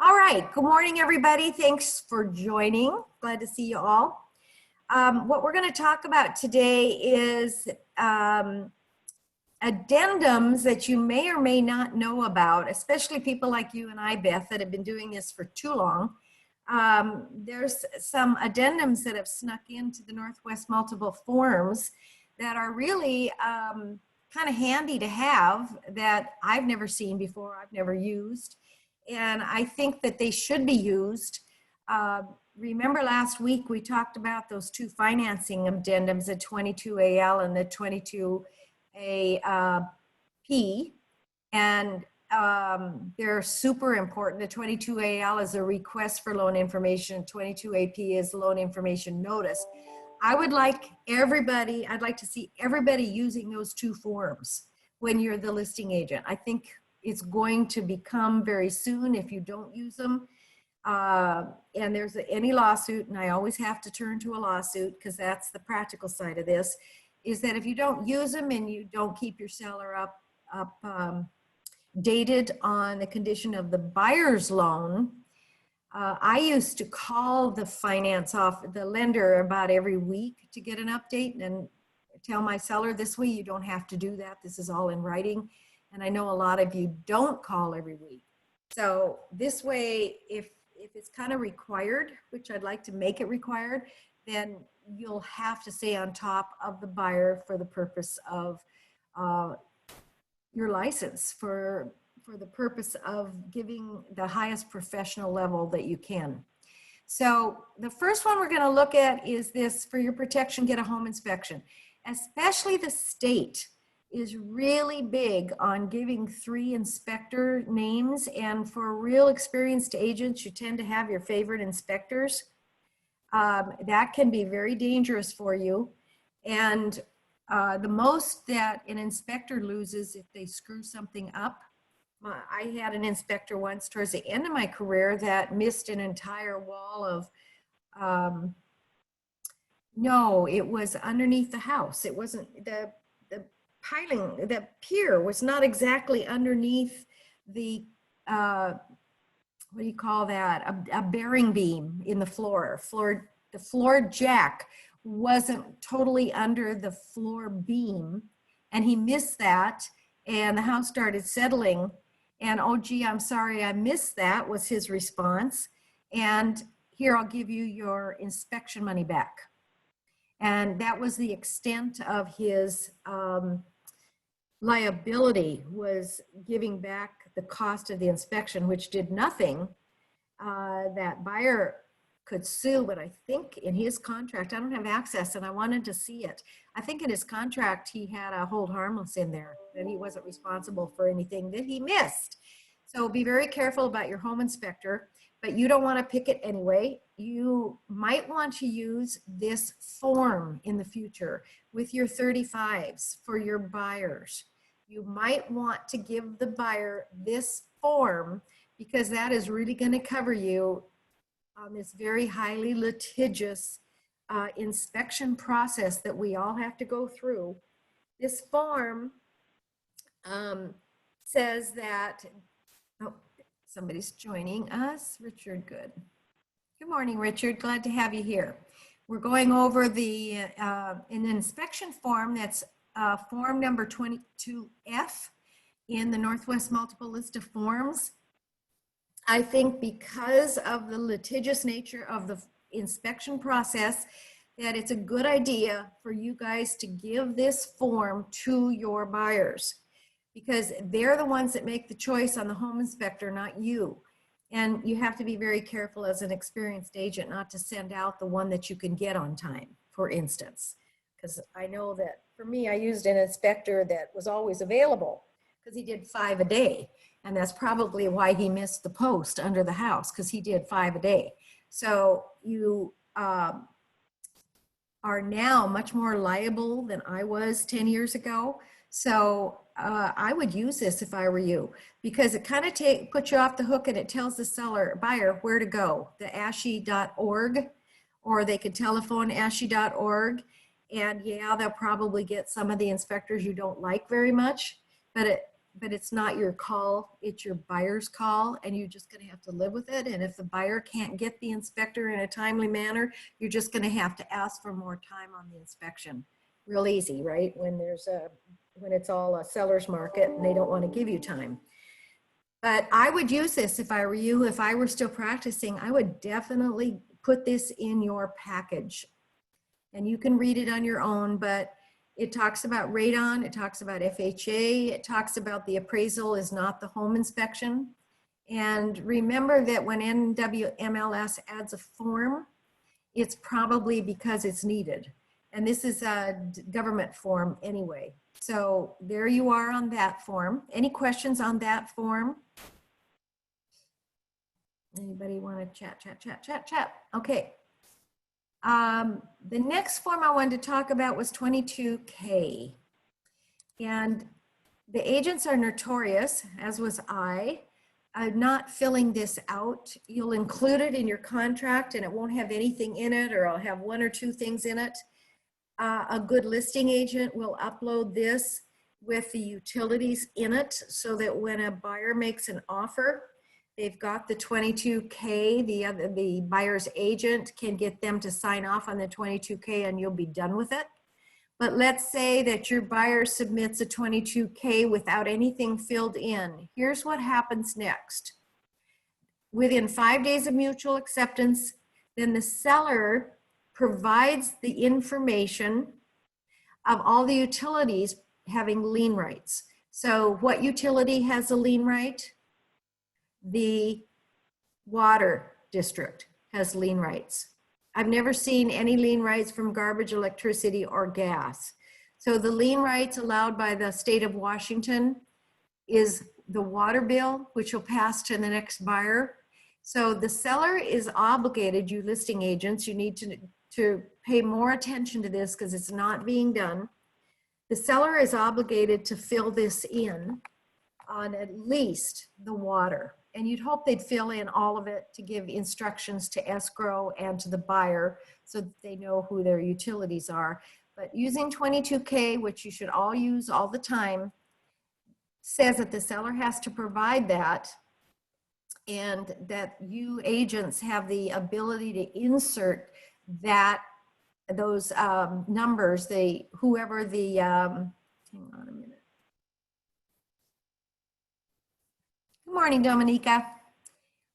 All right, good morning, everybody. Thanks for joining. Glad to see you all. What we're going to talk about today is addendums that you may or may not know about, especially people like you and I, Beth, that have been doing this for too long. There's some addendums that have snuck into the Northwest Multiple Forms that are really kind of handy to have that I've never seen before, I've never used. And I think that they should be used. Remember last week we talked about those two financing addendums, the 22AL and the 22AP, and they're super important. The 22AL is a request for loan information, 22AP is loan information notice. I'd like to see everybody using those two forms when you're the listing agent. I think it's going to become very soon if you don't use them. And there's any lawsuit, and I always have to turn to a lawsuit because that's the practical side of this, is that if you don't use them and you don't keep your seller dated on the condition of the buyer's loan, I used to call the lender about every week to get an update and tell my seller, this way you don't have to do that. This is all in writing. And I know a lot of you don't call every week. So this way, if it's kind of required, which I'd like to make it required, then you'll have to stay on top of the buyer for the purpose of your license, for the purpose of giving the highest professional level that you can. So the first one we're going to look at is this: for your protection, get a home inspection. Especially the state is really big on giving 3 inspector names, and for real experienced agents, you tend to have your favorite inspectors. That can be very dangerous for you, and the most that an inspector loses if they screw something up. I had an inspector once towards the end of my career that missed an entire wall of no, it was underneath the house. It wasn't the piling, the pier was not exactly underneath the, what do you call that? A bearing beam in the floor. The floor jack wasn't totally under the floor beam, and he missed that, and the house started settling, and oh gee, I'm sorry I missed that, was his response. And here, I'll give you your inspection money back. And that was the extent of his liability, was giving back the cost of the inspection, which did nothing. That buyer could sue, but I think in his contract, I don't have access and I wanted to see it. I think in his contract, he had a hold harmless in there, that he wasn't responsible for anything that he missed. So be very careful about your home inspector, but you don't want to pick it anyway. You might want to use this form in the future with your 35s for your buyers. You might want to give the buyer this form because that is really going to cover you on this very highly litigious inspection process that we all have to go through. This form says that, oh, somebody's joining us. Richard, good. Good morning, Richard. Glad to have you here. We're going over an inspection form that's form number 22F in the Northwest Multiple List of Forms. I think because of the litigious nature of the inspection process, that it's a good idea for you guys to give this form to your buyers, because they're the ones that make the choice on the home inspector, not you. And you have to be very careful as an experienced agent not to send out the one that you can get on time, for instance. Because I know that for me, I used an inspector that was always available because he did 5 a day. And that's probably why he missed the post under the house, because he did 5 a day. So you are now much more liable than I was 10 years ago. So I would use this if I were you, because it kind of puts you off the hook, and it tells the buyer where to go, the ASHI.org, or they could telephone ASHI.org. And yeah, they'll probably get some of the inspectors you don't like very much, but but it's not your call, it's your buyer's call, and you're just gonna have to live with it. And if the buyer can't get the inspector in a timely manner, you're just gonna have to ask for more time on the inspection. Real easy, right? When it's all a seller's market and they don't wanna give you time. But I would use this if I were you. If I were still practicing, I would definitely put this in your package. And you can read it on your own, but it talks about radon, it talks about FHA, it talks about the appraisal is not the home inspection. And remember that when NWMLS adds a form, it's probably because it's needed. And this is a government form anyway. So there you are on that form. Any questions on that form? Anybody want to chat? Okay. The next form I wanted to talk about was 22K. And the agents are notorious, as was I, not filling this out. You'll include it in your contract and it won't have anything in it, or I'll have one or two things in it. A good listing agent will upload this with the utilities in it so that when a buyer makes an offer, they've got the 22K, the buyer's agent can get them to sign off on the 22K and you'll be done with it. But let's say that your buyer submits a 22K without anything filled in. Here's what happens next. Within 5 days of mutual acceptance, then the seller provides the information of all the utilities having lien rights. So what utility has a lien right? The water district has lien rights. I've never seen any lien rights from garbage, electricity, or gas. So the lien rights allowed by the state of Washington is the water bill, which will pass to the next buyer. So the seller is obligated, you listing agents, you need to pay more attention to this because it's not being done. The seller is obligated to fill this in on at least the water. And you'd hope they'd fill in all of it to give instructions to escrow and to the buyer so that they know who their utilities are. But using 22K, which you should all use all the time, says that the seller has to provide that, and that you agents have the ability to insert those numbers, whoever the, hang on a minute. Good morning, Dominica.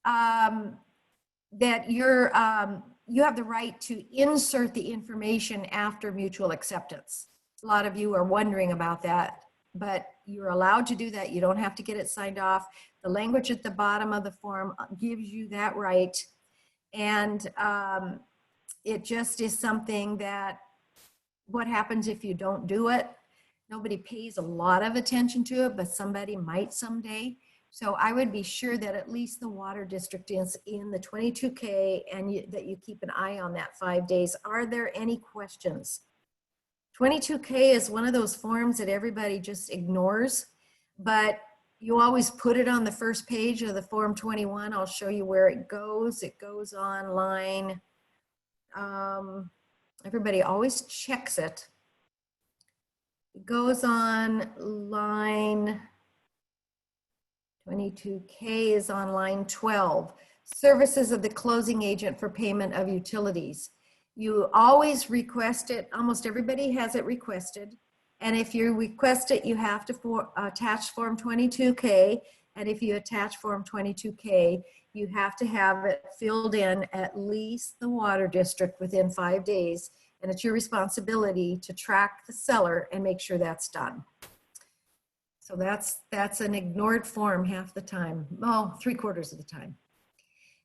That you have the right to insert the information after mutual acceptance. A lot of you are wondering about that, but you're allowed to do that. You don't have to get it signed off. The language at the bottom of the form gives you that right. And it just is something that, what happens if you don't do it? Nobody pays a lot of attention to it, but somebody might someday. So I would be sure that at least the water district is in the 22K and that you keep an eye on that 5 days. Are there any questions? 22K is one of those forms that everybody just ignores, but you always put it on the first page of the Form 21. I'll show you where it goes. It goes on line, everybody always checks it. It goes on line 22K is on line 12. Services of the closing agent for payment of utilities. You always request it. Almost everybody has it requested. And if you request it, you have to attach Form 22K. And if you attach Form 22K, you have to have it filled in at least the water district within 5 days. And it's your responsibility to track the seller and make sure that's done. So that's an ignored form half the time. Well, 3/4 of the time.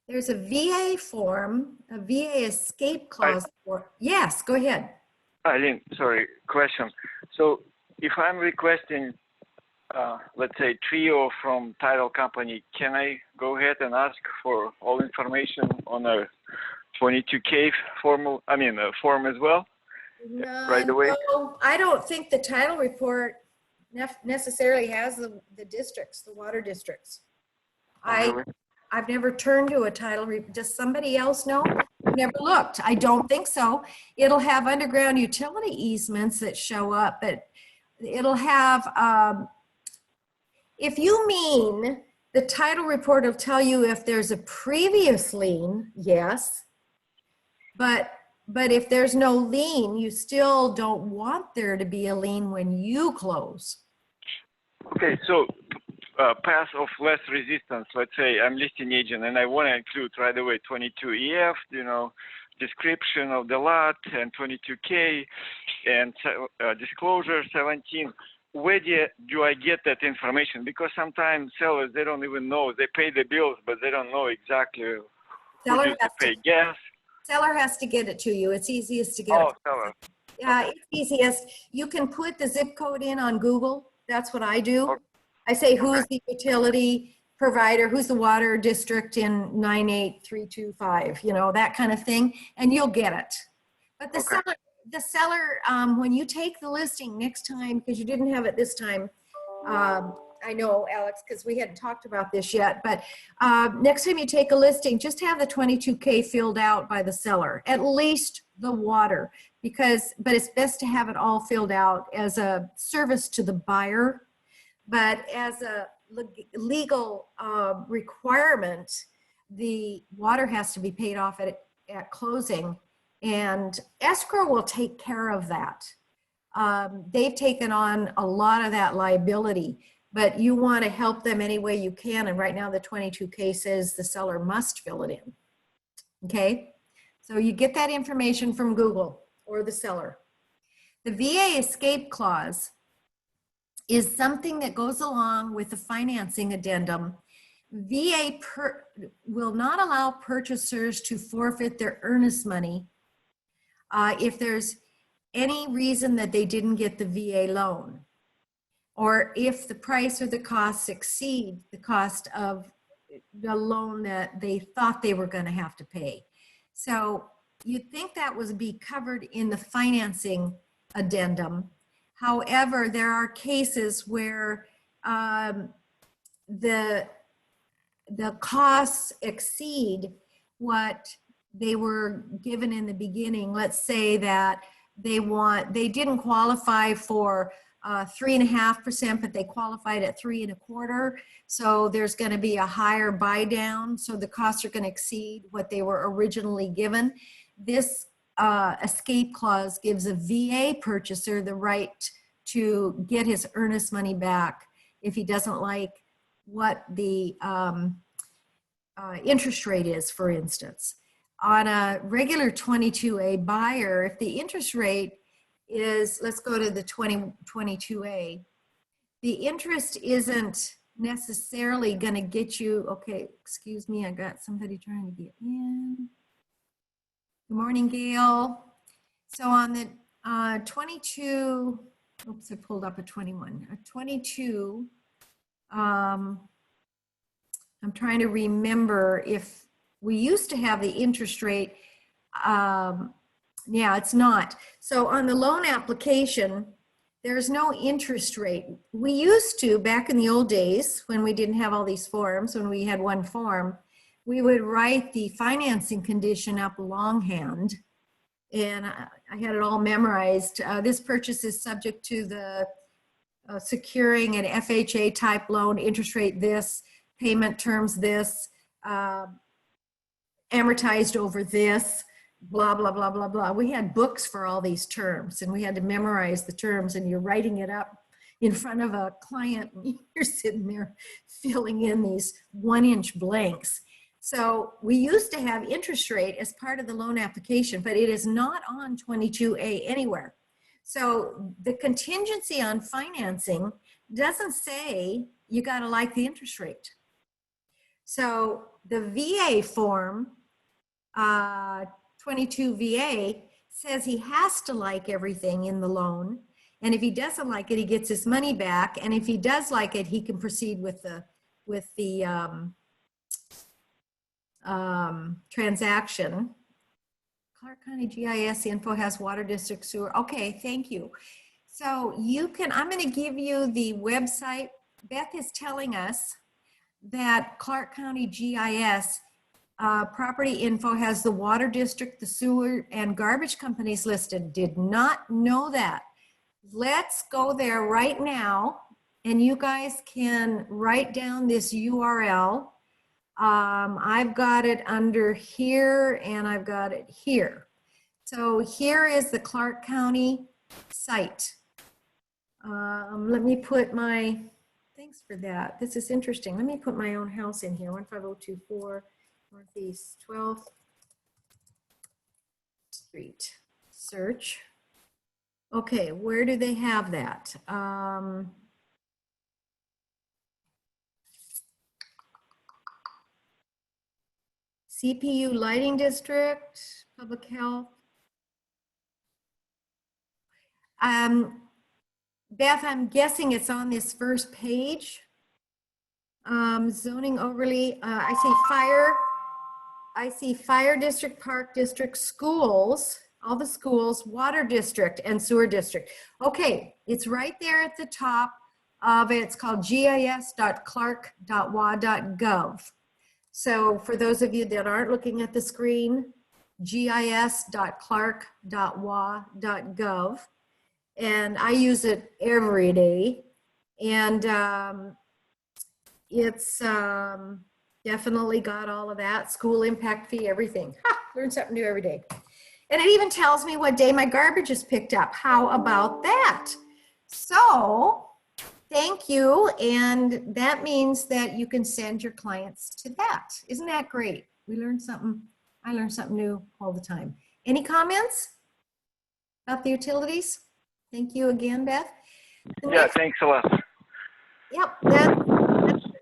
There's a VA form, a VA escape clause. Yes, go ahead. Eileen, sorry, question. So if I'm requesting, let's say, trio from title company, can I go ahead and ask for all information on a 22K form as well? No, right away? No, I don't think the title report necessarily has the districts, the water districts. Really? I've never turned to a title. Does somebody else know? I've never looked. I don't think so. It'll have underground utility easements that show up, but it'll have If you mean the title report will tell you if there's a previous lien, yes. But if there's no lien, you still don't want there to be a lien when you close. Okay, so path of less resistance. Let's say I'm listing agent and I want to include right away 22EF, description of the lot, and 22K, and disclosure 17. Where do I get that information? Because sometimes sellers, they don't even know. They pay the bills, but they don't know exactly who Seller to pay gas. Seller has to get it to you. It's easiest to get. Oh, seller. Yeah, it's easiest. You can put the zip code in on Google. That's what I do. Okay. I say, who's the utility provider? Who's the water district in 98325? That kind of thing, and you'll get it. But the seller, when you take the listing next time, because you didn't have it this time, I know, Alex, because we hadn't talked about this yet, but next time you take a listing, just have the 22K filled out by the seller, at least the water, but it's best to have it all filled out as a service to the buyer, but as a legal requirement, the water has to be paid off at closing, and escrow will take care of that. They've taken on a lot of that liability, but you want to help them any way you can. And right now the 22K says the seller must fill it in. Okay, so you get that information from Google or the seller. The VA escape clause is something that goes along with the financing addendum. VA will not allow purchasers to forfeit their earnest money if there's any reason that they didn't get the VA loan, or if the price or the costs exceed the cost of the loan that they thought they were going to have to pay. So you'd think that would be covered in the financing addendum. However, there are cases where the costs exceed what they were given in the beginning. Let's say that they didn't qualify for 3.5%, but they qualified at 3.25%. So there's going to be a higher buy down. So the costs are going to exceed what they were originally given. This escape clause gives a VA purchaser the right to get his earnest money back if he doesn't like what the interest rate is, for instance. On a regular 22A buyer, if the interest rate is, let's go to the 22A, the interest isn't necessarily going to get you, okay, excuse me, I got somebody trying to get in. Good morning, Gail. So on the 22, oops, I pulled up a 21, a 22, I'm trying to remember if we used to have the interest rate. Yeah, it's not. So on the loan application, there's no interest rate. We used to, back in the old days, when we didn't have all these forms, when we had one form, we would write the financing condition up longhand. And I had it all memorized. This purchase is subject to the securing an FHA type loan, interest rate this, payment terms this, amortized over this, blah, blah, blah, blah, blah. We had books for all these terms, and we had to memorize the terms, and you're writing it up in front of a client. You're sitting there filling in these 1-inch blanks. So we used to have interest rate as part of the loan application, but it is not on 22A anywhere. So the contingency on financing doesn't say you got to like the interest rate. So the VA form, 22 VA, says he has to like everything in the loan. And if he doesn't like it, he gets his money back. And if he does like it, he can proceed with the transaction. Clark County GIS info has water district sewer. Okay, thank you. So you can, I'm going to give you the website. Beth is telling us that Clark County GIS property info has the water district, the sewer, and garbage companies listed. Did not know that. Let's go there right now and you guys can write down this URL. I've got it under here and I've got it here. So here is the Clark County site. Let me put my, thanks for that. This is interesting. Let me put my own house in here, 15024 Northeast 12th Street. Search. Okay, where do they have that? CPU Lighting District, Public Health. Beth, I'm guessing it's on this first page. Zoning overlay, I see fire district, park district, schools, all the schools, water district, and sewer district. Okay, it's right there at the top of it. It's called gis.clark.wa.gov. So for those of you that aren't looking at the screen, gis.clark.wa.gov. And I use it every day. And it's definitely got all of that, school impact fee, everything. Ha, learn something new every day. And it even tells me what day my garbage is picked up. How about that? So thank you. And that means that you can send your clients to that. Isn't that great? We learned something. I learn something new all the time. Any comments about the utilities? Thank you again, Beth. Yeah, thanks a lot. Yep,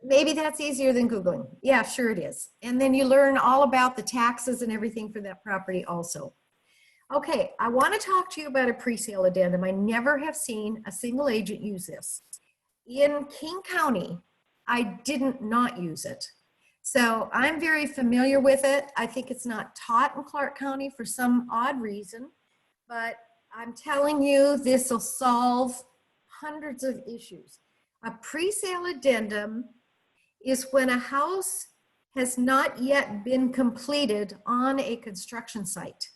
maybe that's easier than Googling. Yeah, sure it is. And then you learn all about the taxes and everything for that property also. Okay, I want to talk to you about a pre-sale addendum. I never have seen a single agent use this. In King County, I didn't not use it. So I'm very familiar with it. I think it's not taught in Clark County for some odd reason, but I'm telling you, this will solve hundreds of issues. A pre-sale addendum is when a house has not yet been completed on a construction site.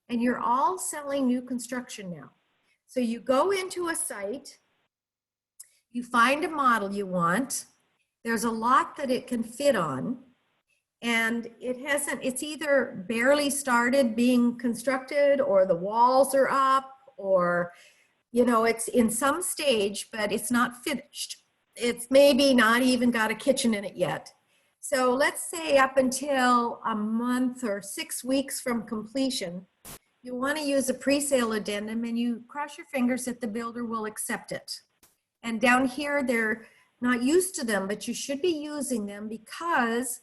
And you're all selling new construction now. So you go into a site, you find a model you want, there's a lot that it can fit on, and it's either barely started being constructed, or the walls are up, or, you know, it's in some stage, but it's not finished. It's maybe not even got a kitchen in it yet. So let's say up until a month or 6 weeks from completion, you want to use a pre-sale addendum, and you cross your fingers that the builder will accept it. And down here, they're not used to them, but you should be using them because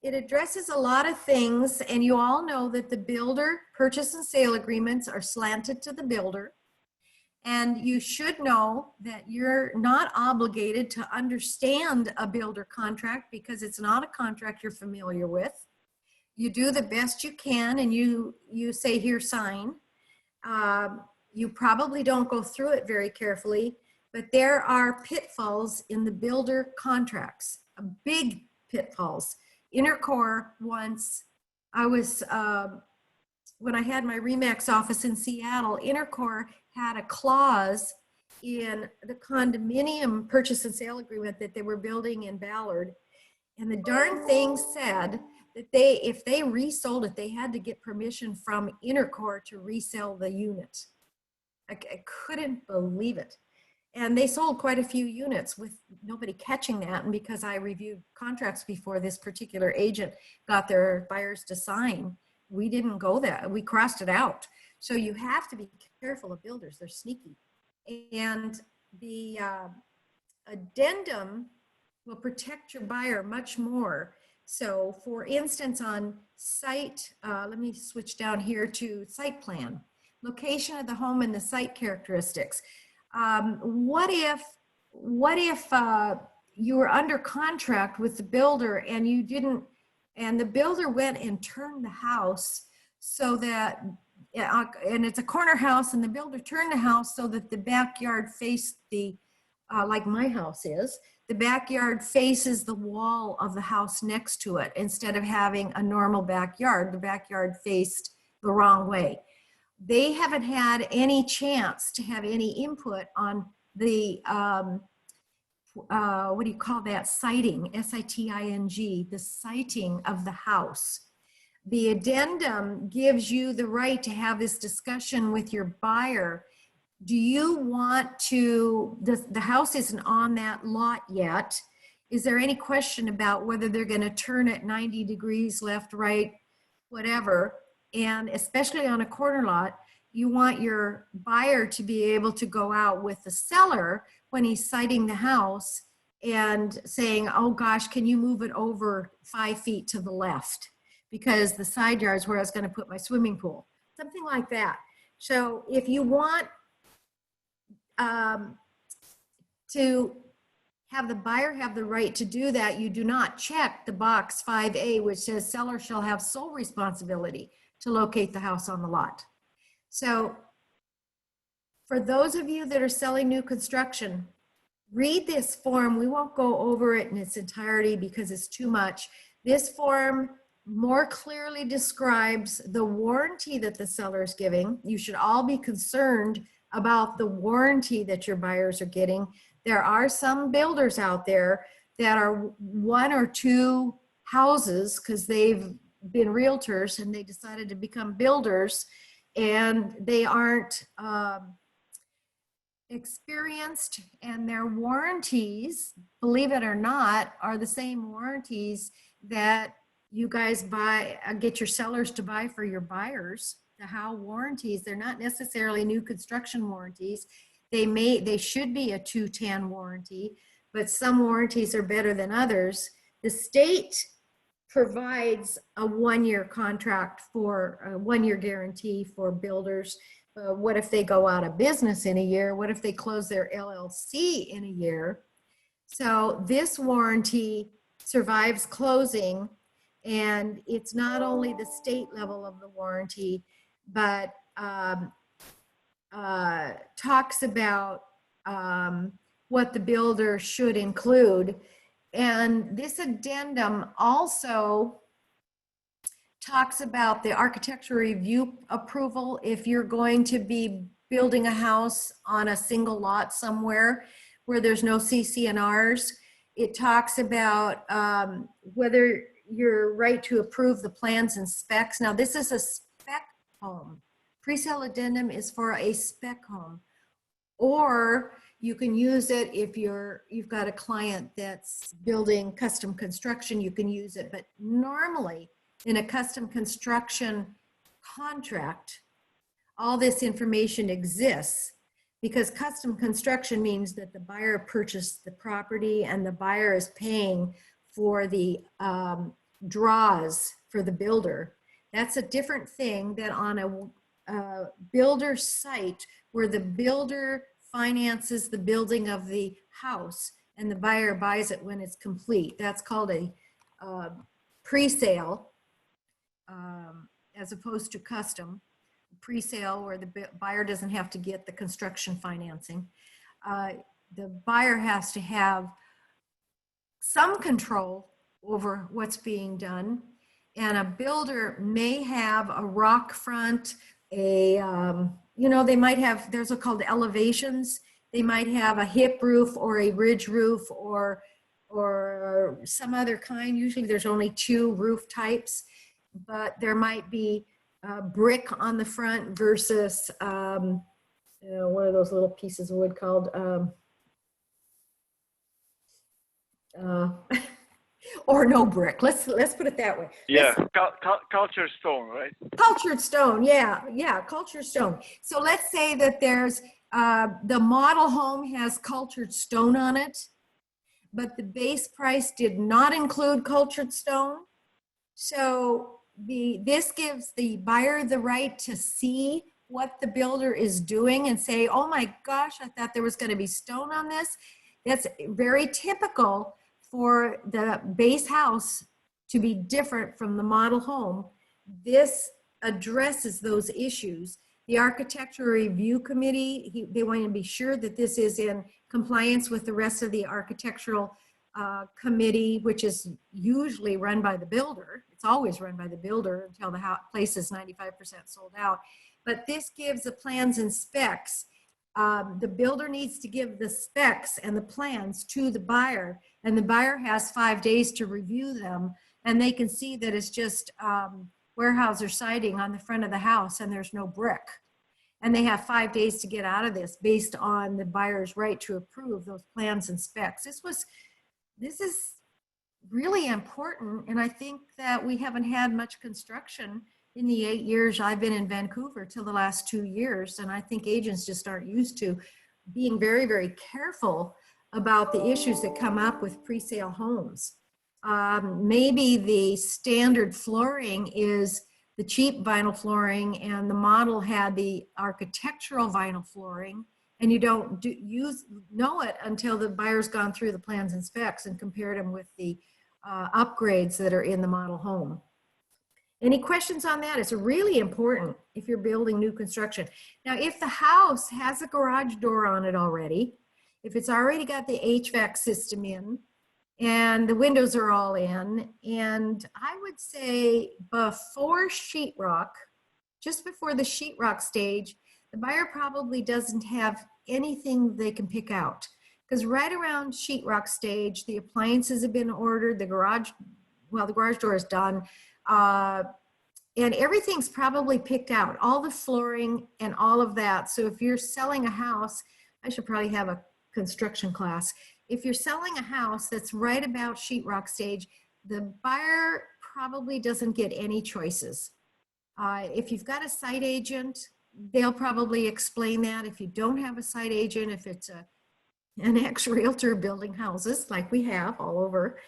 it addresses a lot of things. And you all know that the builder purchase and sale agreements are slanted to the builder. And you should know that you're not obligated to understand a builder contract because it's not a contract you're familiar with. You do the best you can, and you say, here, sign. You probably don't go through it very carefully, but there are pitfalls in the builder contracts, big pitfalls. Intercore once, I was, when I had my RE/MAX office in Seattle, Intercore had a clause in the condominium purchase and sale agreement that they were building in Ballard. And the darn thing said that if they resold it, they had to get permission from Intercore to resell the unit. I couldn't believe it. And they sold quite a few units with nobody catching that. And because I reviewed contracts before this particular agent got their buyers to sign, we didn't go there. We crossed it out. So you have to be careful of builders. They're sneaky. And the addendum will protect your buyer much more. So for instance, on site, let me switch down here to site plan, location of the home and the site characteristics. What if you were under contract with the builder and you didn't, and the builder went and turned the house so that, and it's a corner house, and the builder turned the house so that the backyard faced the, like my house is, the backyard faces the wall of the house next to it. Instead of having a normal backyard, the backyard faced the wrong way. They haven't had any chance to have any input on the what do you call that? Siting, S-I-T-I-N-G, the siting of the house. The addendum gives you the right to have this discussion with your buyer. Do you want to, the house isn't on that lot yet. Is there any question about whether they're going to turn it 90 degrees left, right, whatever? And especially on a corner lot, you want your buyer to be able to go out with the seller when he's siting the house and saying, oh gosh, can you move it over 5 feet to the left? Because the side yard is where I was going to put my swimming pool. Something like that. So if you want to have the buyer have the right to do that, you do not check the box 5A, which says seller shall have sole responsibility to locate the house on the lot. So for those of you that are selling new construction, read this form. We won't go over it in its entirety because it's too much. This form more clearly describes the warranty that the seller is giving. You should all be concerned about the warranty that your buyers are getting. There are some builders out there that are 1 or 2 houses because they've been realtors and they decided to become builders, and they aren't experienced, and their warranties, believe it or not, are the same warranties that you guys buy, get your sellers to buy for your buyers. The how warranties, they're not necessarily new construction warranties. They should be a 210 warranty, but some warranties are better than others. The state provides a 1-year contract for a 1-year guarantee for builders. What if they go out of business in a year? What if they close their LLC in a year? So this warranty survives closing, and it's not only the state level of the warranty, but talks about what the builder should include. And this addendum also talks about the architectural review approval if you're going to be building a house on a single lot somewhere where there's no CC&Rs. It talks about whether you're right to approve the plans and specs. Now, this is a spec home. Pre-sale addendum is for a spec home. Or you can use it if you've got a client that's building custom construction, you can use it. But normally in a custom construction contract, all this information exists because custom construction means that the buyer purchased the property and the buyer is paying for the draws for the builder. That's a different thing than on a builder site where the builder finances the building of the house and the buyer buys it when it's complete. That's called a pre-sale as opposed to custom. Pre-sale where the buyer doesn't have to get the construction financing. The buyer has to have some control over what's being done, and a builder may have a rock front, they might have, there's what's called elevations. They might have a hip roof or a ridge roof or some other kind. Usually there's only 2 roof types, but there might be brick on the front versus one of those little pieces of wood called or no brick. Let's put it that way. Yeah, cultured stone, right? Cultured stone, yeah, cultured stone. So let's say that there's the model home has cultured stone on it, but the base price did not include cultured stone. So this gives the buyer the right to see what the builder is doing and say, oh my gosh, I thought there was going to be stone on this. That's very typical for the base house to be different from the model home. This addresses those issues. The Architectural Review Committee, they want to be sure that this is in compliance with the rest of the Architectural Committee, which is usually run by the builder. It's always run by the builder until the place is 95% sold out. But this gives the plans and specs The builder needs to give the specs and the plans to the buyer, and the buyer has 5 days to review them, and they can see that it's just warehouse or siding on the front of the house and there's no brick. And they have 5 days to get out of this based on the buyer's right to approve those plans and specs. This is really important, and I think that we haven't had much construction in the 8 years I've been in Vancouver till the last 2 years, and I think agents just aren't used to being very, very careful about the issues that come up with pre-sale homes. Maybe the standard flooring is the cheap vinyl flooring, and the model had the architectural vinyl flooring, and you don't know it until the buyer's gone through the plans and specs and compared them with the upgrades that are in the model home. Any questions on that? It's really important if you're building new construction. Now, if the house has a garage door on it already, if it's already got the HVAC system in and the windows are all in, and I would say before sheetrock, just before the sheetrock stage, the buyer probably doesn't have anything they can pick out. Because right around sheetrock stage, the appliances have been ordered, the garage door is done, and everything's probably picked out, all the flooring and all of that. So if you're selling a house, I should probably have a construction class. If you're selling a house that's right about sheetrock stage, the buyer probably doesn't get any choices. If you've got a site agent, they'll probably explain that. If you don't have a site agent, if it's an ex-realtor building houses like we have all over,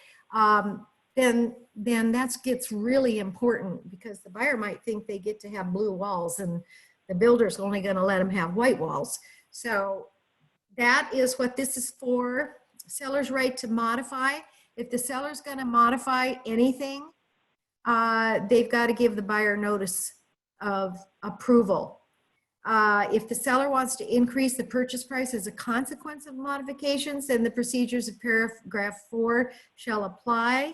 then that gets really important, because the buyer might think they get to have blue walls and the builder's only going to let them have white walls. So that is what this is for. Seller's right to modify. If the seller's going to modify anything, they've got to give the buyer notice of approval. If the seller wants to increase the purchase price as a consequence of modifications, then the procedures of paragraph 4 shall apply.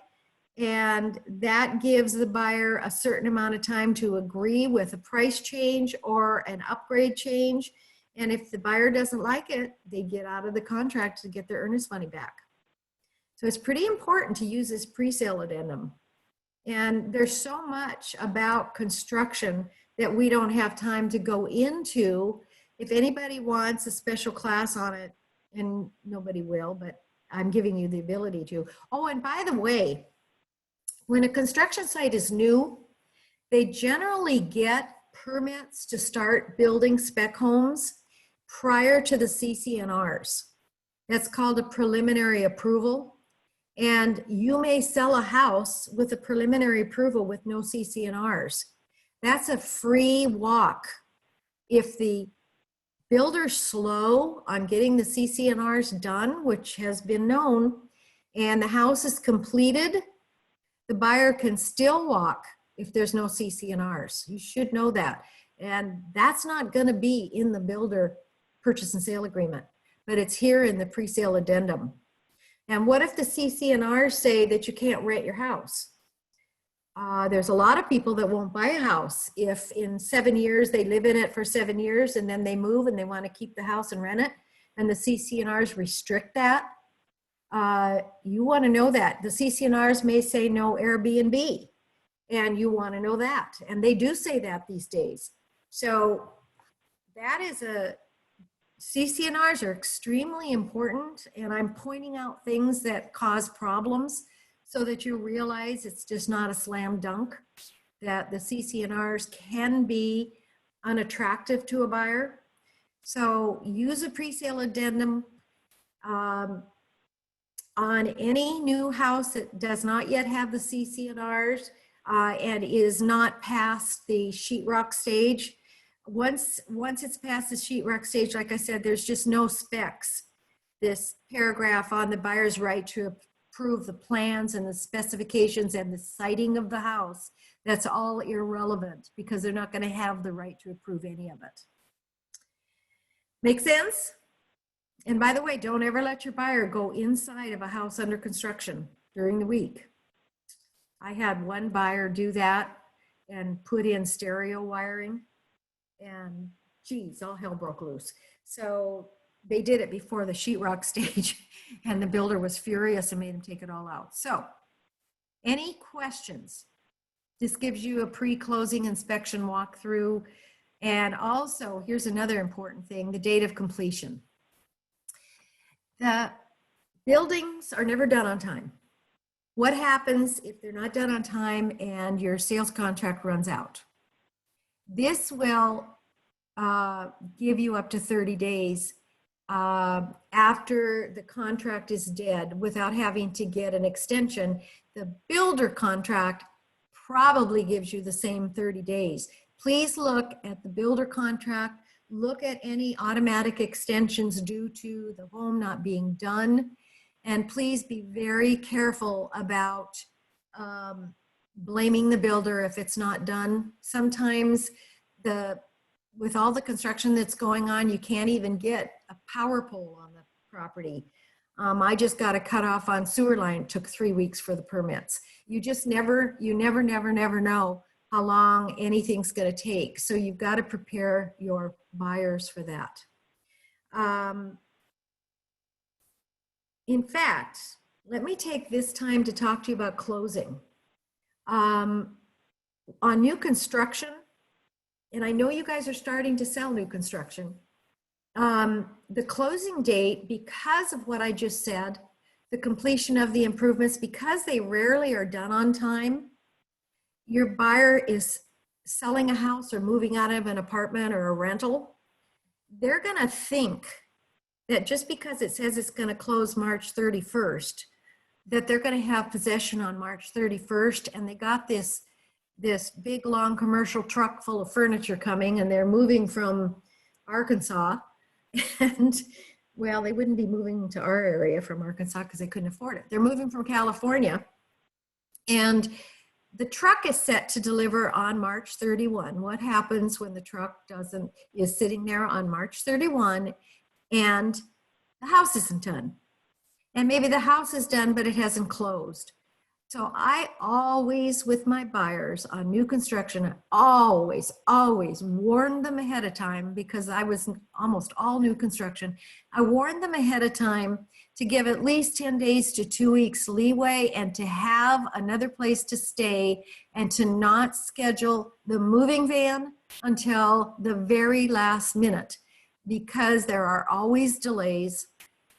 And that gives the buyer a certain amount of time to agree with a price change or an upgrade change. And if the buyer doesn't like it, they get out of the contract to get their earnest money back. So it's pretty important to use this pre-sale addendum. And there's so much about construction that we don't have time to go into. If anybody wants a special class on it, and nobody will, but I'm giving you the ability to. Oh, and by the way, when a construction site is new, they generally get permits to start building spec homes prior to the CC&Rs. That's called a preliminary approval. And you may sell a house with a preliminary approval with no CC&Rs. That's a free walk. If the builder's slow on getting the CC&Rs done, which has been known, and the house is completed, the buyer can still walk if there's no CC&Rs. You should know that. And that's not going to be in the builder purchase and sale agreement, but it's here in the pre-sale addendum. And what if the CC&Rs say that you can't rent your house? There's a lot of people that won't buy a house if in 7 years they live in it for 7 years and then they move and they want to keep the house and rent it, and the CC&Rs restrict that. You want to know that. The CC&Rs may say no Airbnb, and you want to know that. And they do say that these days. So that is CC&Rs are extremely important, and I'm pointing out things that cause problems so that you realize it's just not a slam dunk, that the CC&Rs can be unattractive to a buyer. So use a pre-sale addendum on any new house that does not yet have the CC&Rs and is not past the sheetrock stage. Once it's past the sheetrock stage, like I said, there's just no specs. This paragraph on the buyer's right to approve the plans and the specifications and the siting of the house, that's all irrelevant because they're not going to have the right to approve any of it. Make sense? And by the way, don't ever let your buyer go inside of a house under construction during the week. I had one buyer do that and put in stereo wiring, and geez, all hell broke loose. So they did it before the sheetrock stage, and the builder was furious and made him take it all out. So any questions? This gives you a pre-closing inspection walkthrough. And also, here's another important thing, the date of completion. The buildings are never done on time. What happens if they're not done on time and your sales contract runs out? This will give you up to 30 days after the contract is dead without having to get an extension. The builder contract probably gives you the same 30 days. Please look at the builder contract, look at any automatic extensions due to the home not being done, and please be very careful about blaming the builder if it's not done. Sometimes with all the construction that's going on, you can't even get a power pole on the property. I just got a cutoff on sewer line. It took 3 weeks for the permits. You just never know how long anything's going to take. So you've got to prepare your buyers for that. In fact, let me take this time to talk to you about closing. On new construction, and I know you guys are starting to sell new construction, the closing date, because of what I just said, the completion of the improvements, because they rarely are done on time, your buyer is selling a house or moving out of an apartment or a rental, they're going to think that just because it says it's going to close March 31st, that they're going to have possession on March 31st, and they got this big long commercial truck full of furniture coming, and they're moving from Arkansas. And well, they wouldn't be moving to our area from Arkansas because they couldn't afford it. They're moving from California, and the truck is set to deliver on March 31. What happens when the truck is sitting there on March 31 and the house isn't done? And maybe the house is done, but it hasn't closed. So I always, with my buyers on new construction, always warn them ahead of time, because I was almost all new construction. I warned them ahead of time to give at least 10 days to 2 weeks leeway, and to have another place to stay, and to not schedule the moving van until the very last minute, because there are always delays.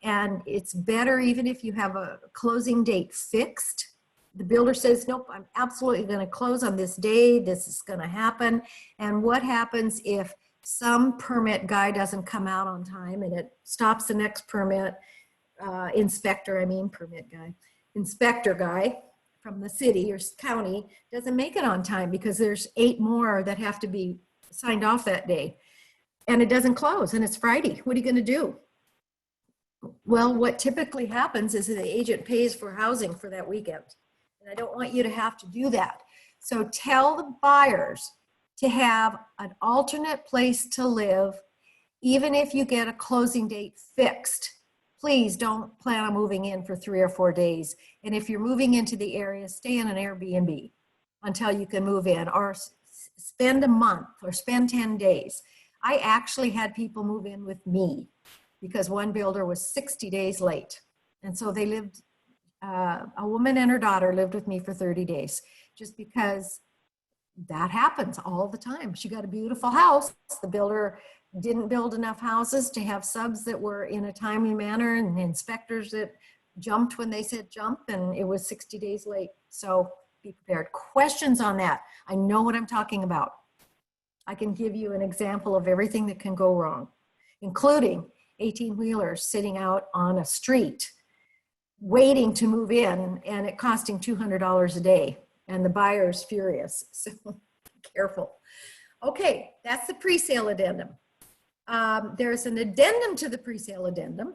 And it's better, even if you have a closing date fixed, the builder says, nope, I'm absolutely going to close on this day. This is going to happen. And what happens if some permit guy doesn't come out on time, and it stops the next permit inspector guy from the city or county doesn't make it on time because there's 8 more that have to be signed off that day, and it doesn't close, and it's Friday. What are you going to do? Well, what typically happens is the agent pays for housing for that weekend. And I don't want you to have to do that. So tell the buyers to have an alternate place to live, even if you get a closing date fixed. Please don't plan on moving in for 3 or 4 days. And if you're moving into the area, stay in an Airbnb until you can move in, or spend a month or spend 10 days. I actually had people move in with me because one builder was 60 days late. And so they lived, a woman and her daughter lived with me for 30 days, just because that happens all the time. She got a beautiful house. The builder didn't build enough houses to have subs that were in a timely manner, and inspectors that jumped when they said jump, and it was 60 days late. So be prepared. Questions on that? I know what I'm talking about. I can give you an example of everything that can go wrong, including 18-wheelers sitting out on a street waiting to move in, and it costing $200 a day, and the buyer's furious. So be careful. Okay, that's the pre-sale addendum. There's an addendum to the pre-sale addendum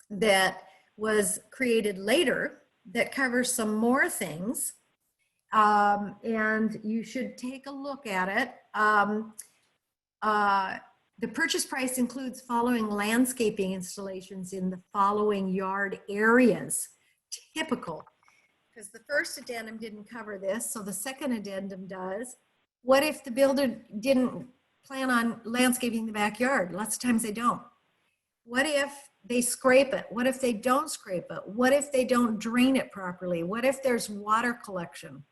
that was created later that covers some more things, and you should take a look at it. The purchase price includes following landscaping installations in the following yard areas. Typical, because the first addendum didn't cover this, so the second addendum does. What if the builder didn't plan on landscaping the backyard? Lots of times they don't. What if they scrape it? What if they don't scrape it? What if they don't drain it properly? What if there's water collection,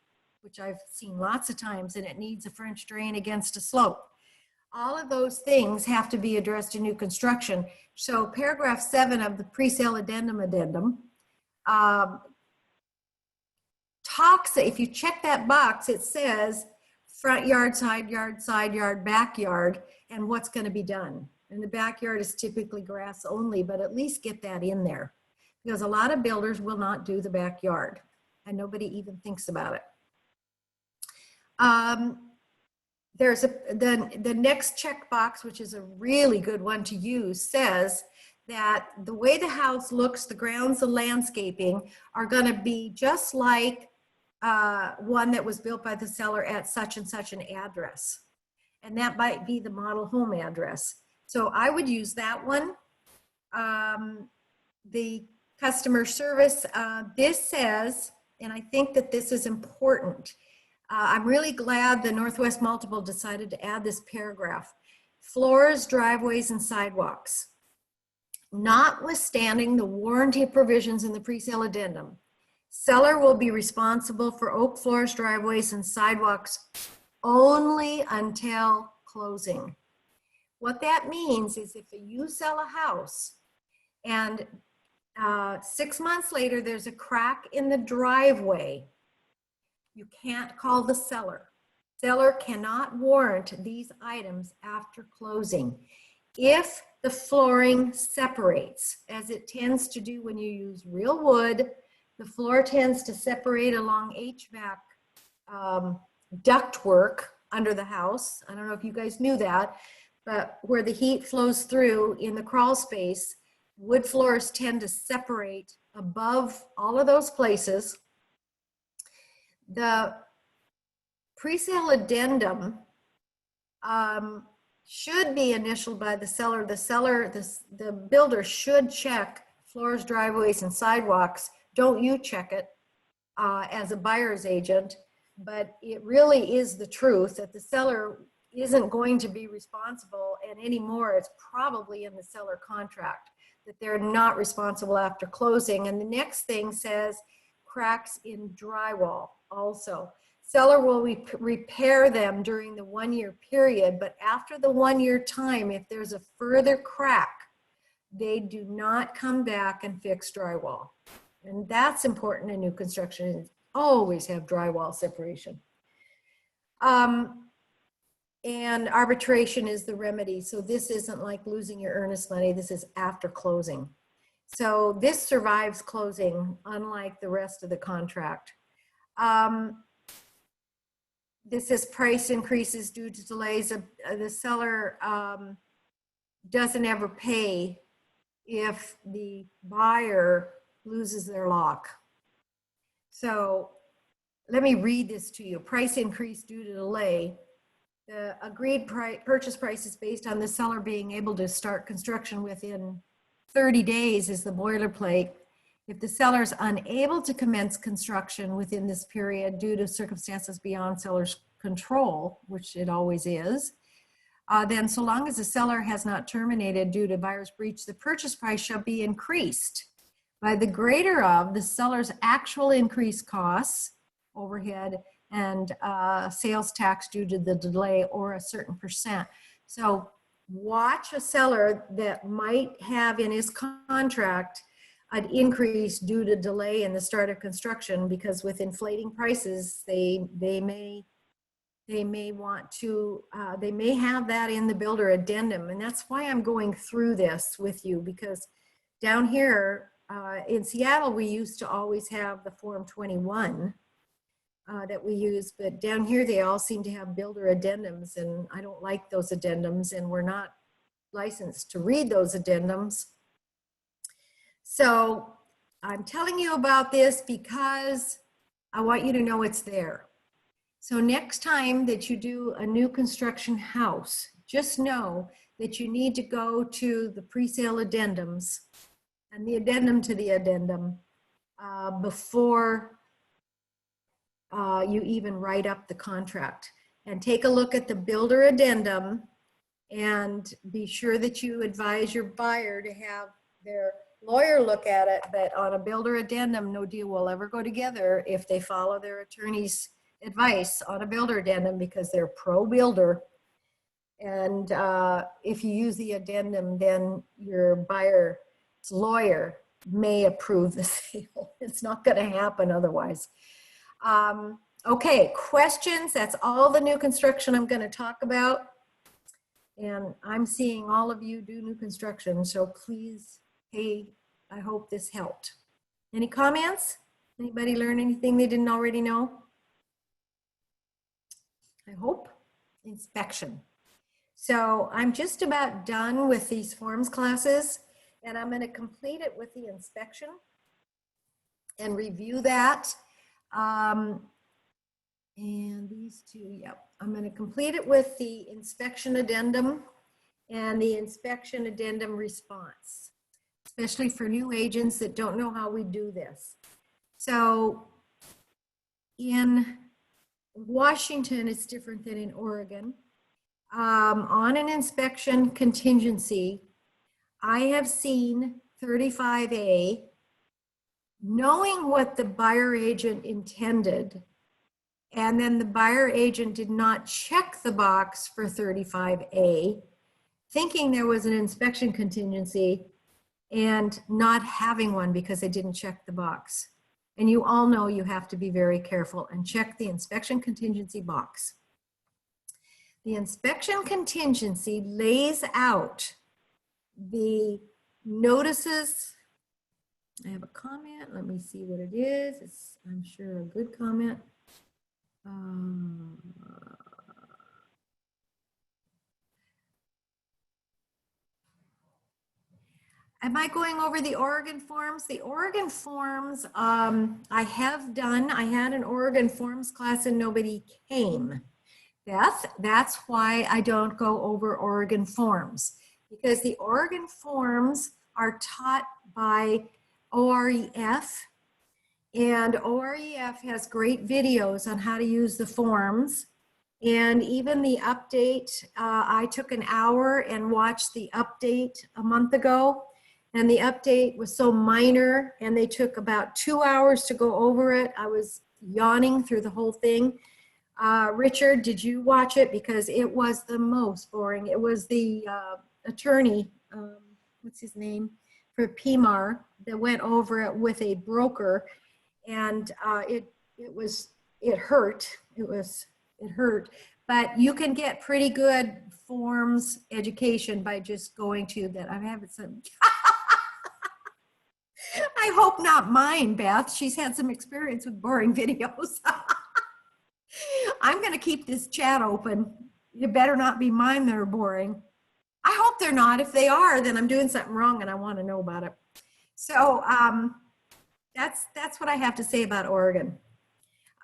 which I've seen lots of times, and it needs a French drain against a slope? All of those things have to be addressed in new construction. So paragraph 7 of the pre-sale addendum talks, if you check that box, it says front yard, side yard, backyard, and what's going to be done. And the backyard is typically grass only, but at least get that in there, because a lot of builders will not do the backyard and nobody even thinks about it. The next checkbox, which is a really good one to use, says that the way the house looks, the grounds, the landscaping are going to be just like one that was built by the seller at such and such an address. And that might be the model home address. So I would use that one. The customer service, this says, and I think that this is important. I'm really glad the Northwest Multiple decided to add this paragraph. Floors, driveways, and sidewalks. Notwithstanding the warranty provisions in the presale addendum, seller will be responsible for oak floors, driveways, and sidewalks only until closing. What that means is if you sell a house and 6 months later there's a crack in the driveway, you can't call the seller. Seller cannot warrant these items after closing. If the flooring separates, as it tends to do when you use real wood, the floor tends to separate along HVAC ductwork under the house. I don't know if you guys knew that, but where the heat flows through in the crawl space, wood floors tend to separate above all of those places. The presale addendum should be initialed by the seller. The builder should check floors, driveways, and sidewalks. Don't you check it as a buyer's agent, but it really is the truth that the seller isn't going to be responsible, and anymore it's probably in the seller contract that they're not responsible after closing. And the next thing says cracks in drywall also. Seller will repair them during the 1 year period, but after the 1 year time, if there's a further crack, they do not come back and fix drywall. And that's important in new construction. Always have drywall separation. And arbitration is the remedy. So this isn't like losing your earnest money. This is after closing. So this survives closing, unlike the rest of the contract. This is price increases due to delays. The seller doesn't ever pay if the buyer loses their lock. So let me read this to you. Price increase due to delay. The agreed purchase price is based on the seller being able to start construction within 30 days is the boilerplate. If the seller is unable to commence construction within this period due to circumstances beyond seller's control, which it always is, then so long as the seller has not terminated due to buyer's breach, the purchase price shall be increased by the greater of the seller's actual increased costs, overhead, and sales tax due to the delay or a certain percent. So watch a seller that might have in his contract an increase due to delay in the start of construction, because with inflating prices, they may want to, they may have that in the builder addendum. And that's why I'm going through this with you, because down here in Seattle, we used to always have the Form 21 that we use, but down here they all seem to have builder addendums, and I don't like those addendums, and we're not licensed to read those addendums. So I'm telling you about this because I want you to know it's there. So next time that you do a new construction house, just know that you need to go to the presale addendums and the addendum to the addendum before you even write up the contract. And take a look at the builder addendum and be sure that you advise your buyer to have their lawyer look at it. But on a builder addendum, no deal will ever go together if they follow their attorney's advice on a builder addendum, because they're pro builder. And if you use the addendum, then your buyer's lawyer may approve the sale. It's not going to happen otherwise. Okay, questions? That's all the new construction I'm going to talk about. And I'm seeing all of you do new construction, so please, hey, I hope this helped. Any comments? Anybody learn anything they didn't already know? I hope. Inspection. So I'm just about done with these forms classes, and I'm going to complete it with the inspection and review that. And these two, yep. I'm going to complete it with the inspection addendum and the inspection addendum response, especially for new agents that don't know how we do this. So in Washington, it's different than in Oregon. On an inspection contingency, I have seen 35A, knowing what the buyer agent intended, and then the buyer agent did not check the box for 35A, thinking there was an inspection contingency and not having one because they didn't check the box. And you all know you have to be very careful and check the inspection contingency box. The inspection contingency lays out the notices. I have a comment. Let me see what it is. It's, I'm sure, a good comment. Am I going over the Oregon forms? The Oregon forms, I have done. I had an Oregon forms class and nobody came. Beth, that's why I don't go over Oregon forms, because the Oregon forms are taught by OREF, and OREF has great videos on how to use the forms. And even the update, I took an hour and watched the update a month ago, and the update was so minor and they took about 2 hours to go over it. I was yawning through the whole thing. Richard, did you watch it? Because it was the most boring. It was the attorney, what's his name, for PMAR that went over it with a broker, and it hurt. It hurt. But you can get pretty good forms education by just going to that. I haven't some. I hope not mine, Beth. She's had some experience with boring videos. I'm going to keep this chat open. It better not be mine that are boring. I hope they're not. If they are, then I'm doing something wrong and I want to know about it. So that's what I have to say about Oregon.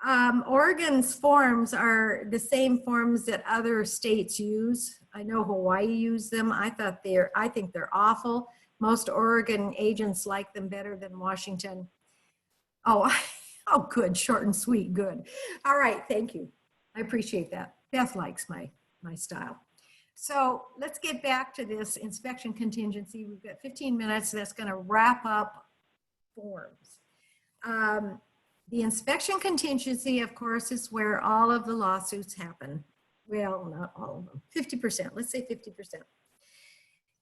Oregon's forms are the same forms that other states use. I know Hawaii use them. I think they're awful. Most Oregon agents like them better than Washington. Oh, oh, good, short and sweet, good. All right, thank you. I appreciate that. Beth likes my style. So let's get back to this inspection contingency. We've got 15 minutes. That's going to wrap up forms. The inspection contingency, of course, is where all of the lawsuits happen. Well, not all of them, 50%, let's say 50%.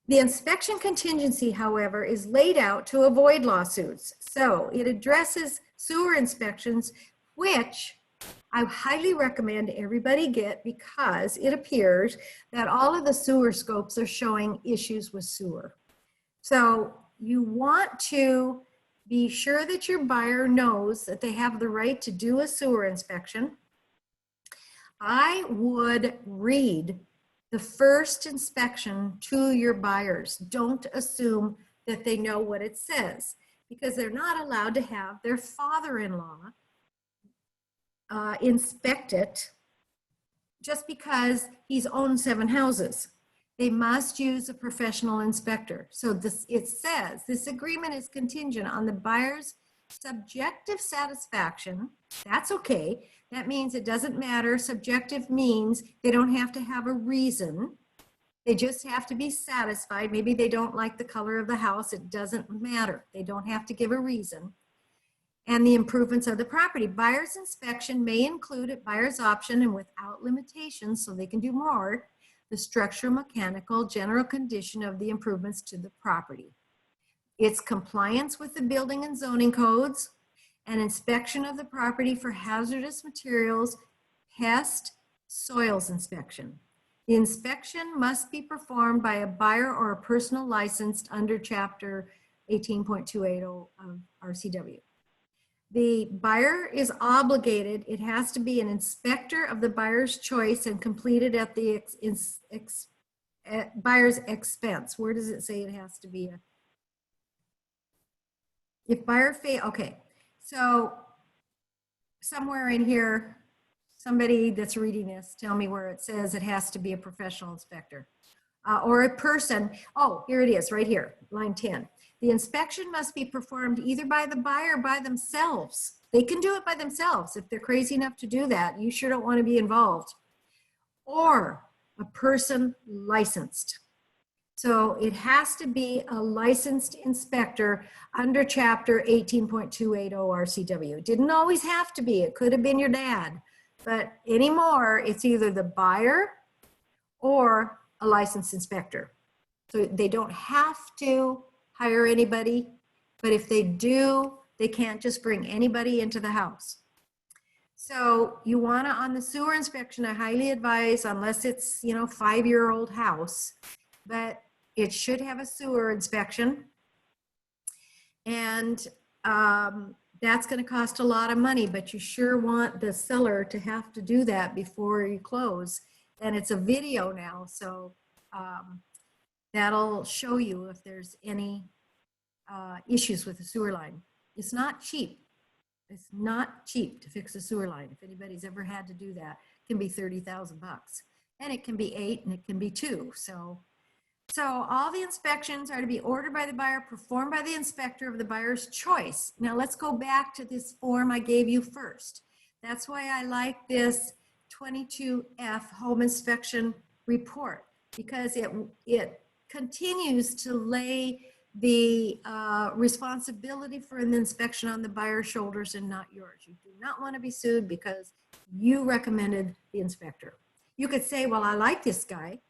The inspection contingency, however, is laid out to avoid lawsuits. So it addresses sewer inspections, which I highly recommend everybody get, because it appears that all of the sewer scopes are showing issues with sewer. So you want to be sure that your buyer knows that they have the right to do a sewer inspection. I would read the first inspection to your buyers. Don't assume that they know what it says, because they're not allowed to have their father-in-law inspect it just because he's owned 7 houses. They must use a professional inspector. So it says this agreement is contingent on the buyer's subjective satisfaction. That's okay. That means it doesn't matter. Subjective means they don't have to have a reason. They just have to be satisfied. Maybe they don't like the color of the house. It doesn't matter. They don't have to give a reason. And the improvements of the property. Buyer's inspection may include at buyer's option and without limitations, so they can do more, the structural, mechanical, general condition of the improvements to the property. Its compliance with the building and zoning codes, an inspection of the property for hazardous materials, pest, soils inspection. The inspection must be performed by a buyer or a personal licensed under Chapter 18.280 of RCW. The buyer is obligated, it has to be an inspector of the buyer's choice and completed at the buyer's expense. Where does it say it has to be? If buyer fail, okay. So somewhere in here, somebody that's reading this, tell me where it says it has to be a professional inspector or a person. Oh, here it is right here, line 10. The inspection must be performed either by the buyer or by themselves. They can do it by themselves. If they're crazy enough to do that, you sure don't want to be involved. Or a person licensed. So it has to be a licensed inspector under Chapter 18.280 RCW. It didn't always have to be. It could have been your dad. But anymore, it's either the buyer or a licensed inspector. So they don't have to hire anybody, but if they do, they can't just bring anybody into the house. So you want to, on the sewer inspection, I highly advise, unless it's, 5-year-old house, but it should have a sewer inspection. And that's going to cost a lot of money, but you sure want the seller to have to do that before you close. And it's a video now, so that'll show you if there's any issues with the sewer line. It's not cheap. It's not cheap to fix a sewer line. If anybody's ever had to do that, it can be 30,000 bucks, and it can be 8 and it can be 2. So all the inspections are to be ordered by the buyer, performed by the inspector of the buyer's choice. Now let's go back to this form I gave you first. That's why I like this 22F home inspection report, because it continues to lay the responsibility for an inspection on the buyer's shoulders and not yours. You do not want to be sued because you recommended the inspector. You could say, well, I like this guy.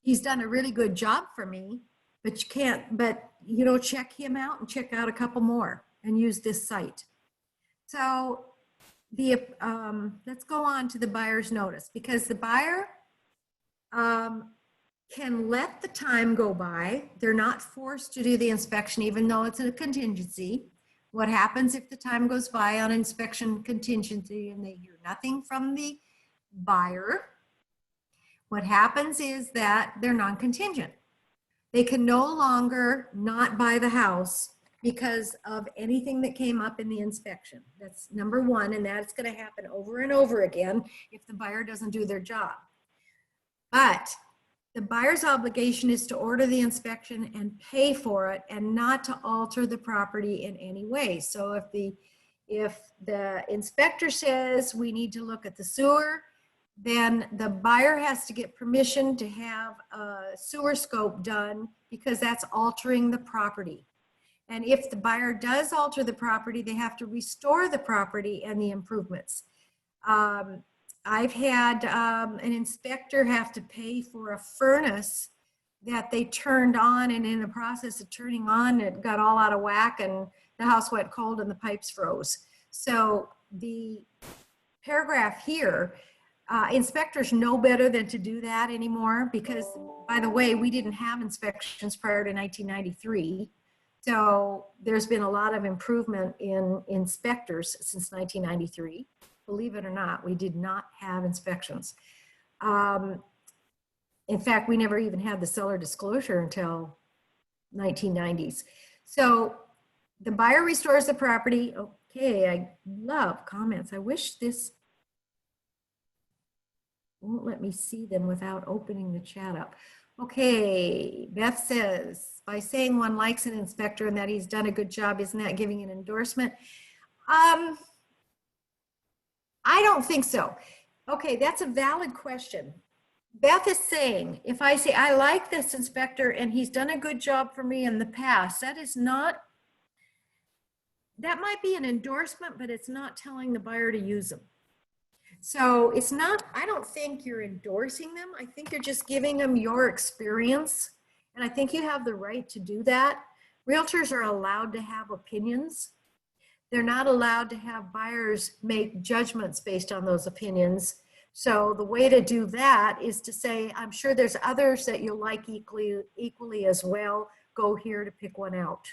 He's done a really good job for me, but you can't, check him out and check out a couple more and use this site. So let's go on to the buyer's notice, because the buyer can let the time go by. They're not forced to do the inspection, even though it's a contingency. What happens if the time goes by on inspection contingency and they hear nothing from the buyer? What happens is that they're non-contingent. They can no longer not buy the house because of anything that came up in the inspection. That's number one, and that's going to happen over and over again if the buyer doesn't do their job. But the buyer's obligation is to order the inspection and pay for it, and not to alter the property in any way. So if the inspector says we need to look at the sewer, then the buyer has to get permission to have a sewer scope done, because that's altering the property. And if the buyer does alter the property, they have to restore the property and the improvements. I've had an inspector have to pay for a furnace that they turned on, and in the process of turning on, it got all out of whack and the house went cold and the pipes froze. So the paragraph here, inspectors know better than to do that anymore, because, by the way, we didn't have inspections prior to 1993. So there's been a lot of improvement in inspectors since 1993. Believe it or not, we did not have inspections. In fact, we never even had the seller disclosure until 1990s. So the buyer restores the property. Okay, I love comments. I wish this won't let me see them without opening the chat up. Okay, Beth says, by saying one likes an inspector and that he's done a good job, isn't that giving an endorsement? I don't think so. Okay, that's a valid question. Beth is saying, if I say, I like this inspector and he's done a good job for me in the past, that is not, that might be an endorsement, but it's not telling the buyer to use them. So it's not, I don't think you're endorsing them. I think you're just giving them your experience. And I think you have the right to do that. Realtors are allowed to have opinions. They're not allowed to have buyers make judgments based on those opinions. So the way to do that is to say, I'm sure there's others that you'll like equally as well. Go here to pick one out.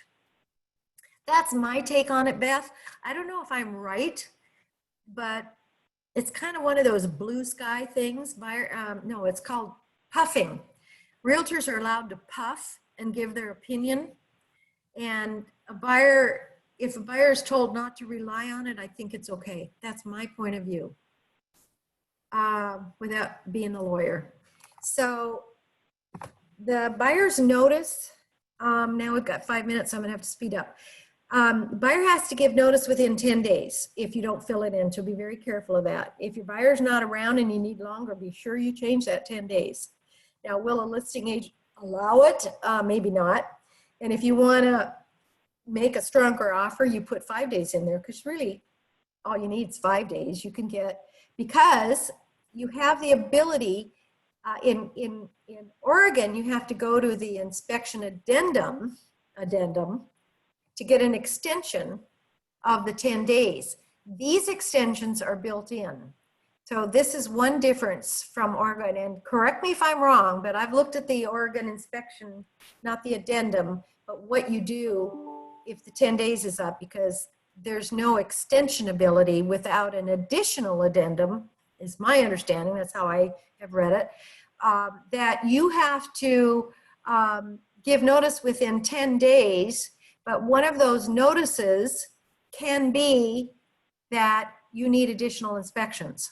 That's my take on it, Beth. I don't know if I'm right, but it's kind of one of those blue sky things. No, it's called puffing. Realtors are allowed to puff and give their opinion. And a buyer, if a buyer is told not to rely on it, I think it's okay. That's my point of view, without being a lawyer. So the buyer's notice, now we've got 5 minutes, so I'm gonna have to speed up. Buyer has to give notice within 10 days if you don't fill it in, so be very careful of that. If your buyer's not around and you need longer, be sure you change that 10 days. Now, will a listing agent allow it? Maybe not. And if you wanna make a stronger offer, you put 5 days in there, because really all you need is 5 days. You can get, because you have the ability, in Oregon, you have to go to the inspection addendum to get an extension of the 10 days. These extensions are built in. So this is one difference from Oregon, and correct me if I'm wrong, but I've looked at the Oregon inspection, not the addendum, but what you do if the 10 days is up, because there's no extension ability without an additional addendum, is my understanding, that's how I have read it, that you have to give notice within 10 days, but one of those notices can be that you need additional inspections.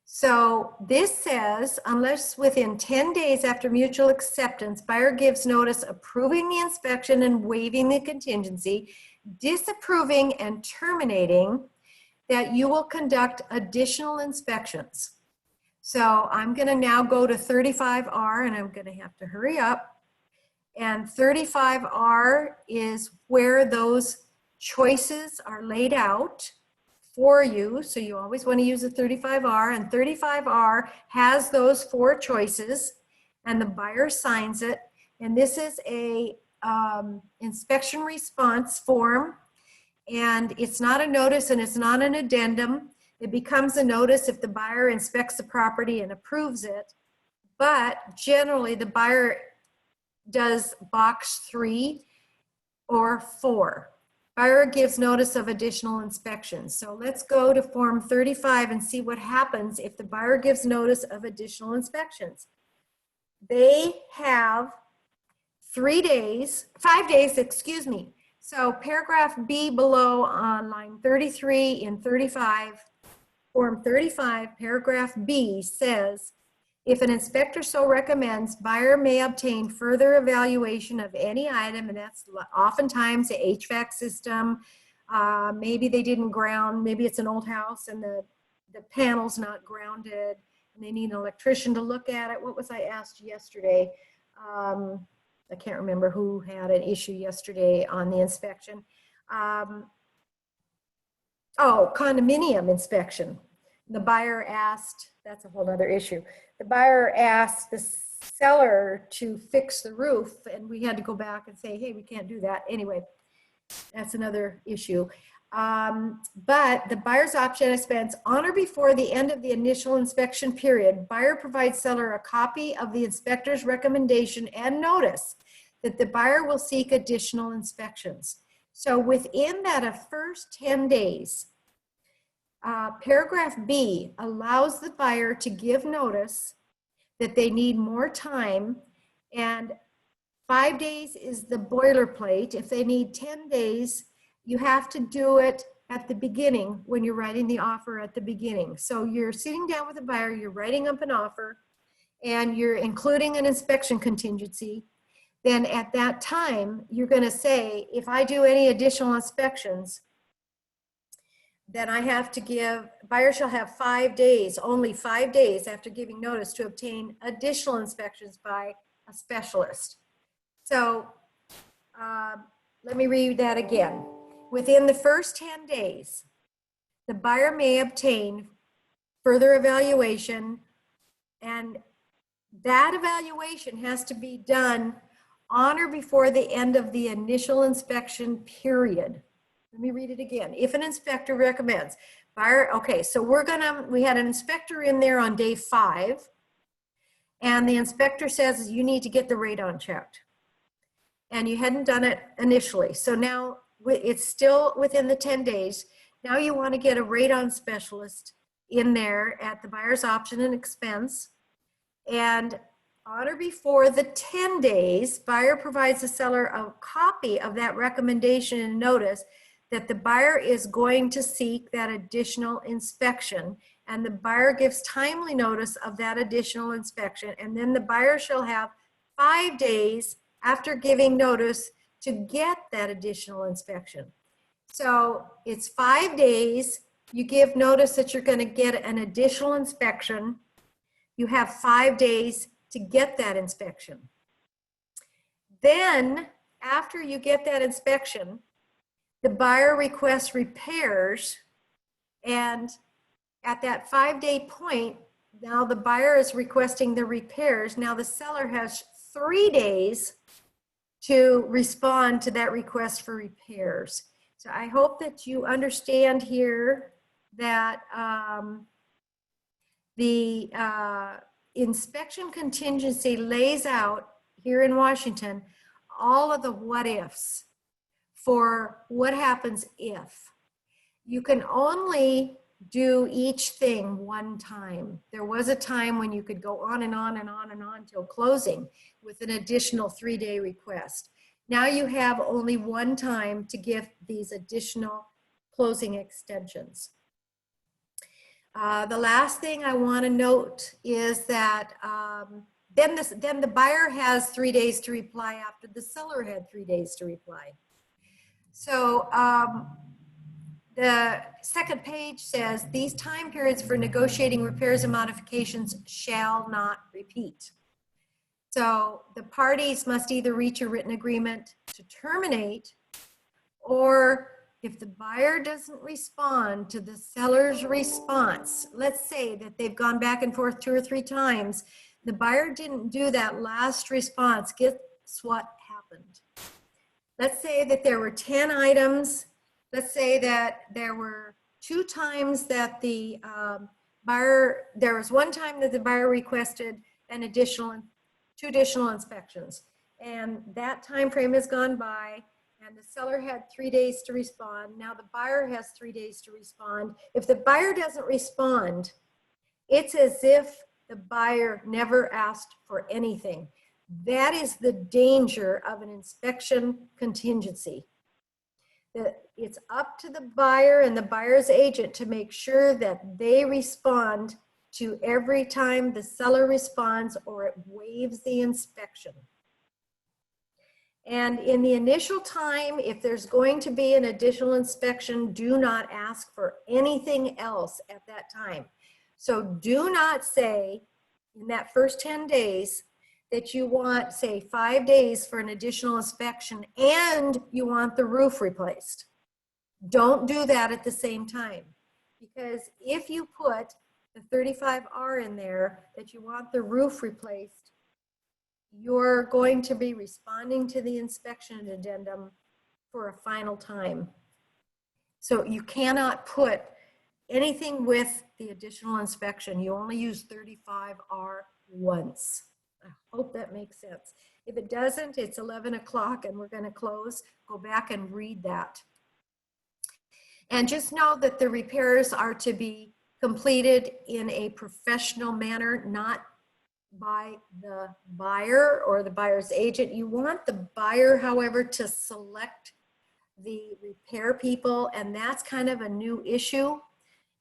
So this says, unless within 10 days after mutual acceptance, buyer gives notice approving the inspection and waiving the contingency, disapproving and terminating, that you will conduct additional inspections. So I'm going to now go to 35R, and I'm going to have to hurry up. And 35R is where those choices are laid out for you. So you always want to use a 35R, and 35R has those 4 choices, and the buyer signs it. And this is a inspection response form, and it's not a notice and it's not an addendum. It becomes a notice if the buyer inspects the property and approves it. But generally the buyer does box 3 or 4. Buyer gives notice of additional inspections. So let's go to form 35 and see what happens if the buyer gives notice of additional inspections. They have 5 days, excuse me. So paragraph B below on line 33 in 35, form 35, paragraph B says, if an inspector so recommends, buyer may obtain further evaluation of any item, and that's oftentimes the HVAC system. Maybe they didn't ground, maybe it's an old house and the panel's not grounded, and they need an electrician to look at it. What was I asked yesterday? I can't remember who had an issue yesterday on the inspection. Condominium inspection. The buyer asked, that's a whole other issue. The buyer asked the seller to fix the roof, and we had to go back and say, hey, we can't do that. Anyway, that's another issue. But the buyer's option expense, on or before the end of the initial inspection period, buyer provides seller a copy of the inspector's recommendation and notice that the buyer will seek additional inspections. So within that first 10 days, paragraph B allows the buyer to give notice that they need more time, and 5 days is the boilerplate. If they need 10 days, you have to do it at the beginning when you're writing the offer at the beginning. So you're sitting down with the buyer, you're writing up an offer, and you're including an inspection contingency. Then at that time, you're going to say, if I do any additional inspections, then I have to give, buyer shall have 5 days, only 5 days after giving notice to obtain additional inspections by a specialist. So let me read that again. Within the first 10 days, the buyer may obtain further evaluation, and that evaluation has to be done on or before the end of the initial inspection period. Let me read it again. If an inspector recommends, buyer, okay, so we had an inspector in there on day 5, and the inspector says you need to get the radon checked. And you hadn't done it initially. So now it's still within the 10 days. Now you want to get a radon specialist in there at the buyer's option and expense. And on or before the 10 days, buyer provides the seller a copy of that recommendation and notice that the buyer is going to seek that additional inspection, and the buyer gives timely notice of that additional inspection, and then the buyer shall have 5 days after giving notice to get that additional inspection. So it's 5 days, you give notice that you're going to get an additional inspection, you have 5 days to get that inspection. Then, after you get that inspection, the buyer requests repairs, and at that 5-day point, now the buyer is requesting the repairs. Now the seller has 3 days to respond to that request for repairs. So I hope that you understand here that the inspection contingency lays out here in Washington all of the what ifs for what happens if. You can only do each thing one time. There was a time when you could go on and on and on and on till closing with an additional 3-day request. Now you have only one time to give these additional closing extensions. The last thing I want to note is that then the buyer has 3 days to reply after the seller had 3 days to reply. So the second page says these time periods for negotiating repairs and modifications shall not repeat. So the parties must either reach a written agreement to terminate, or if the buyer doesn't respond to the seller's response, let's say that they've gone back and forth 2 or 3 times, the buyer didn't do that last response, guess what happened? Let's say that there were 10 items. Let's say that there were 2 times that the buyer, there was 1 time that the buyer requested an additional, 2 additional inspections. And that time frame has gone by, and the seller had 3 days to respond. Now the buyer has 3 days to respond. If the buyer doesn't respond, it's as if the buyer never asked for anything. That is the danger of an inspection contingency. It's up to the buyer and the buyer's agent to make sure that they respond to every time the seller responds, or it waives the inspection. And in the initial time, if there's going to be an additional inspection, do not ask for anything else at that time. So do not say in that first 10 days that you want, say, 5 days for an additional inspection and you want the roof replaced. Don't do that at the same time, because if you put the 35R in there that you want the roof replaced, you're going to be responding to the inspection addendum for a final time. So you cannot put anything with the additional inspection. You only use 35R once. I hope that makes sense. If it doesn't, it's 11 o'clock and we're going to close. Go back and read that. And just know that the repairs are to be completed in a professional manner, not by the buyer or the buyer's agent. You want the buyer, however, to select the repair people, and that's kind of a new issue.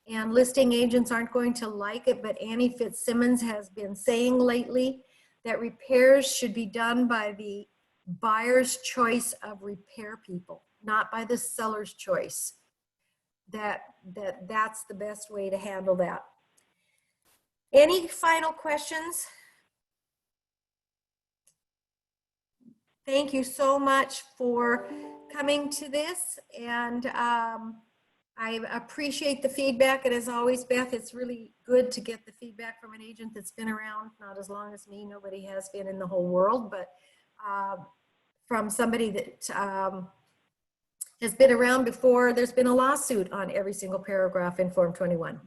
And listing agents aren't going to like it, but Annie Fitzsimmons has been saying lately that repairs should be done by the buyer's choice of repair people, not by the seller's choice. that's the best way to handle that. Any final questions? Thank you so much for coming to this, and I appreciate the feedback. And as always, Beth, it's really good to get the feedback from an agent that's been around, not as long as me. Nobody has been in the whole world, but from somebody that has been around before there's been a lawsuit on every single paragraph in Form 21.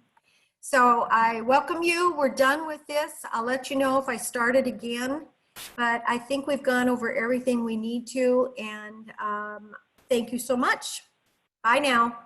So I welcome you. We're done with this. I'll let you know if I start it again, but I think we've gone over everything we need to, and thank you so much. Bye now.